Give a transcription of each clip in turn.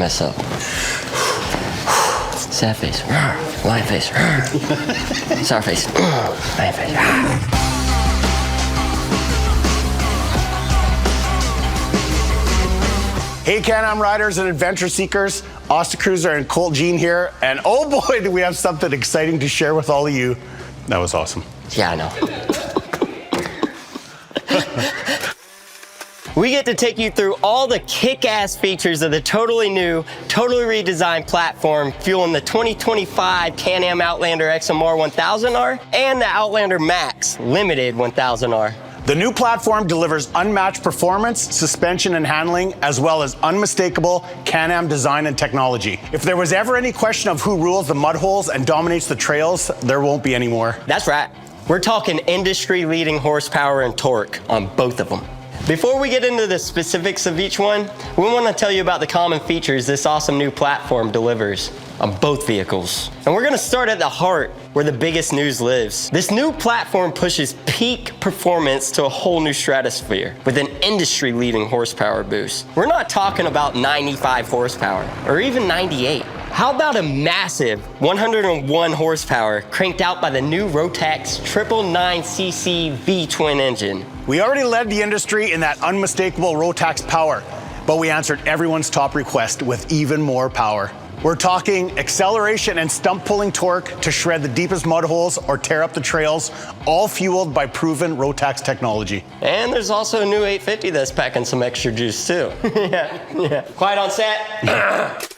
mess up. Sad face, lion face, sour face, lion face. Hey Can-Am riders and adventure seekers, Austin Cruiser and Colt Jean here, and oh boy do we have something exciting to share with all of you. That was awesome. Yeah, I know. We get to take you through all the kick-ass features of the totally new, totally redesigned platform fueling the 2025 Can-Am Outlander XMR 1000R and the Outlander Max Limited 1000R. The new platform delivers unmatched performance, suspension, and handling, as well as unmistakable Can-Am design and technology. If there was ever any question of who rules the mud holes and dominates the trails, there won't be anymore. That's right. We're talking industry-leading horsepower and torque on both of them. Before we get into the specifics of each one, we want to tell you about the common features this awesome new platform delivers on both vehicles. And we're going to start at the heart where the biggest news lives. This new platform pushes peak performance to a whole new stratosphere with an industry-leading horsepower boost. We're not talking about 95 horsepower or even 98. How about a massive 101 horsepower cranked out by the new Rotax 999cc V-twin engine? We already led the industry in that unmistakable Rotax power, but we answered everyone's top request with even more power. We're talking acceleration and stump pulling torque to shred the deepest mud holes or tear up the trails, all fueled by proven Rotax technology. And there's also a new 850 that's packing some extra juice too. yeah. Quiet on set.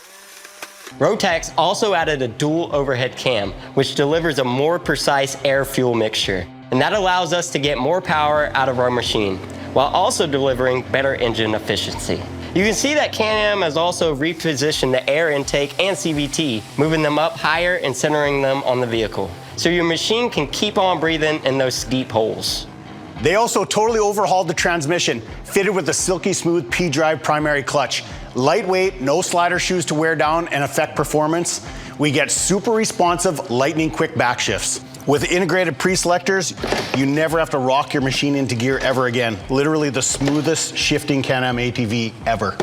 Rotax also added a dual overhead cam, which delivers a more precise air-fuel mixture. And that allows us to get more power out of our machine, while also delivering better engine efficiency. You can see that Can-Am has also repositioned the air intake and CVT, moving them up higher and centering them on the vehicle. So your machine can keep on breathing in those deep holes. They also totally overhauled the transmission, fitted with a silky smooth P-drive primary clutch. Lightweight, no slider shoes to wear down and affect performance. We get super responsive, lightning quick back shifts. With integrated pre-selectors, you never have to rock your machine into gear ever again. Literally the smoothest shifting Can-Am ATV ever.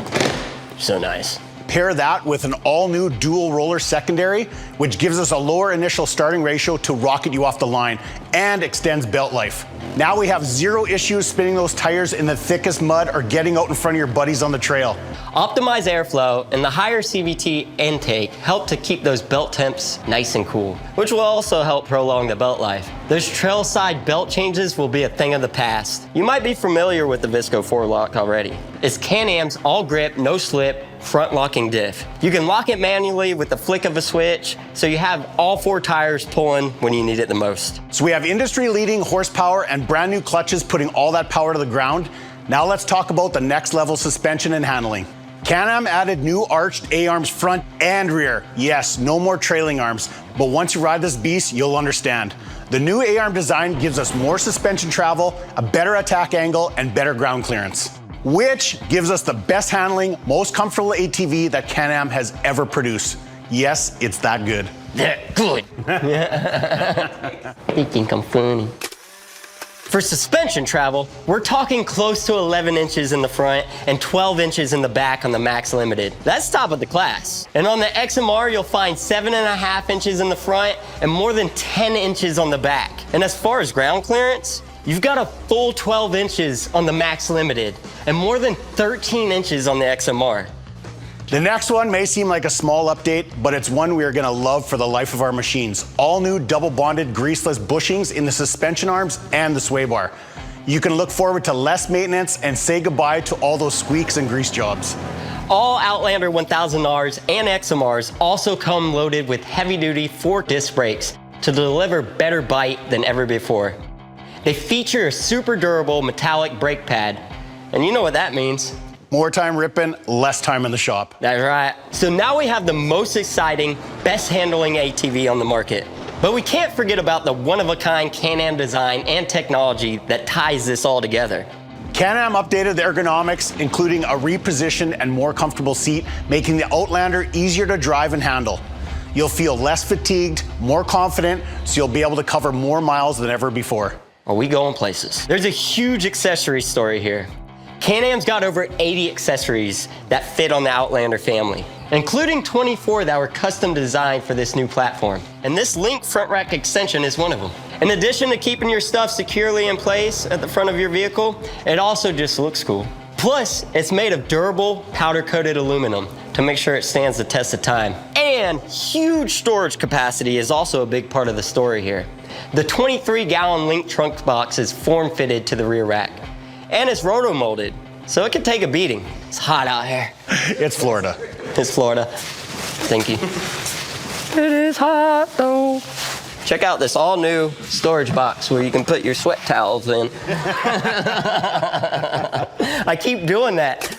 So nice. Pair that with an all-new dual roller secondary, which gives us a lower initial starting ratio to rocket you off the line and extends belt life. Now we have zero issues spinning those tires in the thickest mud or getting out in front of your buddies on the trail. Optimized airflow and the higher CVT intake help to keep those belt temps nice and cool, which will also help prolong the belt life. Those trail side belt changes will be a thing of the past. You might be familiar with the Visco 4-lock already. It's Can-Am's all-grip, no-slip, front-locking diff. You can lock it manually with the flick of a switch, so you have all 4 tires pulling when you need it the most. So we have industry-leading horsepower and brand new clutches putting all that power to the ground. Now let's talk about the next level suspension and handling. Can-Am added new arched A-arms front and rear. Yes, no more trailing arms, but once you ride this beast, you'll understand. The new A-arm design gives us more suspension travel, a better attack angle, and better ground clearance, which gives us the best handling, most comfortable ATV that Can-Am has ever produced. Yes, it's that good. That good. You think I'm funny. For suspension travel, we're talking close to 11 inches in the front and 12 inches in the back on the Max Limited. That's top of the class. And on the XMR, you'll find 7.5 inches in the front and more than 10 inches on the back. And as far as ground clearance, you've got a full 12 inches on the Max Limited and more than 13 inches on the XMR. The next one may seem like a small update, but it's one we are going to love for the life of our machines. All new double bonded greaseless bushings in the suspension arms and the sway bar. You can look forward to less maintenance and say goodbye to all those squeaks and grease jobs. All Outlander 1000Rs and XMRs also come loaded with heavy-duty fork disc brakes to deliver better bite than ever before. They feature a super durable metallic brake pad, and you know what that means. More time ripping, less time in the shop. That's right. So now we have the most exciting, best handling ATV on the market. But we can't forget about the one-of-a-kind Can-Am design and technology that ties this all together. Can-Am updated the ergonomics, including a repositioned and more comfortable seat, making the Outlander easier to drive and handle. You'll feel less fatigued, more confident, so you'll be able to cover more miles than ever before. Well, we going places. There's a huge accessory story here. Can-Am's got over 80 accessories that fit on the Outlander family. including 24 that were custom designed for this new platform. And this Link front rack extension is one of them. In addition to keeping your stuff securely in place at the front of your vehicle, it also just looks cool. Plus, it's made of durable, powder-coated aluminum to make sure it stands the test of time. And huge storage capacity is also a big part of the story here. The 23-gallon Link trunk box is form-fitted to the rear rack. And it's roto-molded, so it can take a beating. It's hot out here. It's Florida. It's Florida. Thank you. It is hot though. Check out this all-new storage box where you can put your sweat towels in. I keep doing that.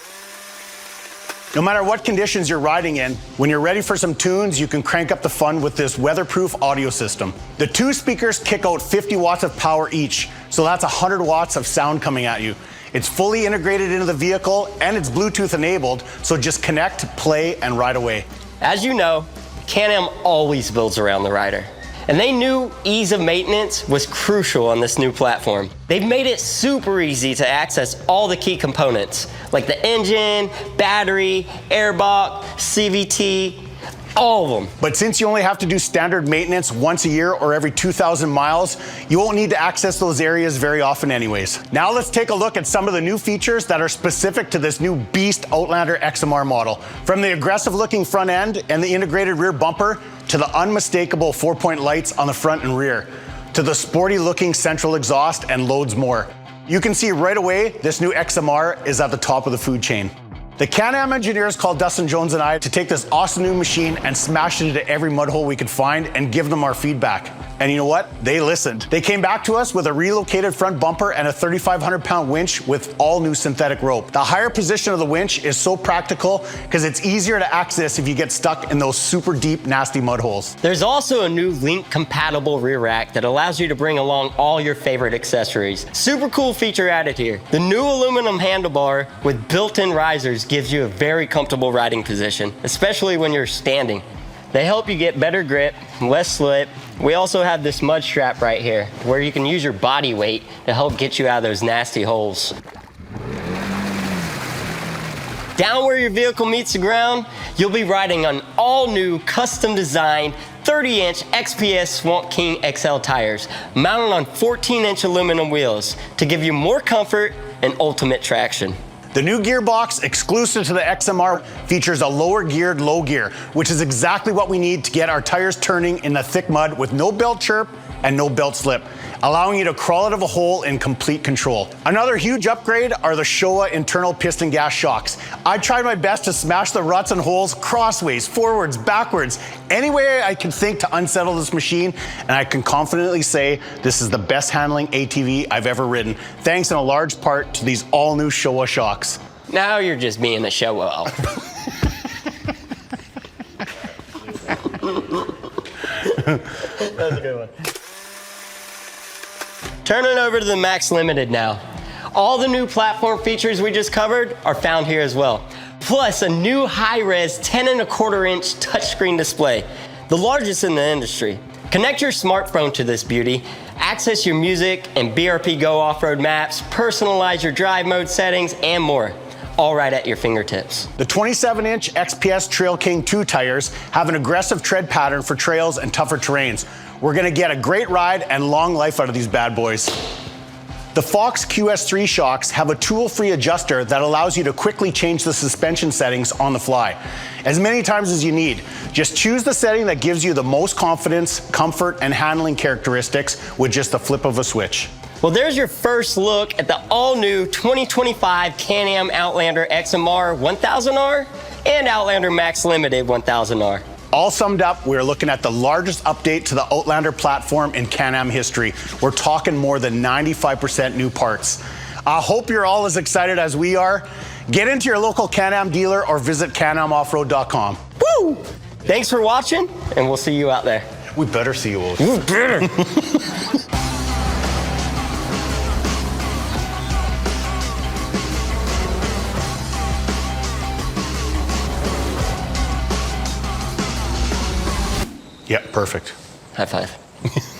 No matter what conditions you're riding in, when you're ready for some tunes, you can crank up the fun with this weatherproof audio system. The two speakers kick out 50 watts of power each, so that's 100 watts of sound coming at you. It's fully integrated into the vehicle and it's Bluetooth enabled, so just connect, play, and ride away. As you know, Can-Am always builds around the rider. And they knew ease of maintenance was crucial on this new platform. They've made it super easy to access all the key components, like the engine, battery, airbox, CVT, all of them. But since you only have to do standard maintenance once a year or every 2,000 miles, you won't need to access those areas very often anyways. Now let's take a look at some of the new features that are specific to this new beast Outlander XMR model. From the aggressive looking front end and the integrated rear bumper, to the unmistakable 4-point lights on the front and rear, to the sporty looking central exhaust and loads more. You can see right away this new XMR is at the top of the food chain. The Can-Am engineers called Dustin Jones and I to take this awesome new machine and smash it into every mud hole we could find and give them our feedback. And you know what? They listened. They came back to us with a relocated front bumper and a 3,500-pound winch with all new synthetic rope. The higher position of the winch is so practical because it's easier to access if you get stuck in those super deep, nasty mud holes. There's also a new Link-compatible rear rack that allows you to bring along all your favorite accessories. Super cool feature added here. The new aluminum handlebar with built-in risers gives you a very comfortable riding position, especially when you're standing. They help you get better grip, less slip. We also have this mud strap right here where you can use your body weight to help get you out of those nasty holes. Down where your vehicle meets the ground, you'll be riding on all new custom designed 30-inch XPS Swamp King XL tires mounted on 14-inch aluminum wheels to give you more comfort and ultimate traction. The new gearbox, exclusive to the XMR, features a lower geared low gear, which is exactly what we need to get our tires turning in the thick mud with no belt chirp and no belt slip, allowing you to crawl out of a hole in complete control. Another huge upgrade are the Showa internal piston gas shocks. I tried my best to smash the ruts and holes crossways, forwards, backwards, any way I can think to unsettle this machine, and I can confidently say this is the best handling ATV I've ever ridden, thanks in a large part to these all new Showa shocks. Now you're just being a show off. That's a good one. Turning over to the Max Limited now. All the new platform features we just covered are found here as well. Plus a new high-res 10.25-inch touchscreen display, the largest in the industry. Connect your smartphone to this beauty, access your music and BRP Go off-road maps, personalize your drive mode settings, and more. All right at your fingertips. The 27-inch XPS Trail King 2 tires have an aggressive tread pattern for trails and tougher terrains. We're gonna get a great ride and long life out of these bad boys. The Fox QS3 shocks have a tool-free adjuster that allows you to quickly change the suspension settings on the fly, as many times as you need. Just choose the setting that gives you the most confidence, comfort, and handling characteristics with just the flip of a switch. Well, there's your first look at the all-new 2025 Can-Am Outlander XMR 1000R and Outlander Max Limited 1000R. All summed up, we're looking at the largest update to the Outlander platform in Can-Am history. We're talking more than 95% new parts. I hope you're all as excited as we are. Get into your local Can-Am dealer or visit canamoffroad.com. Woo! Thanks for watching, and we'll see you out there. We better see you, Wolf. You better. Yep, perfect. High five.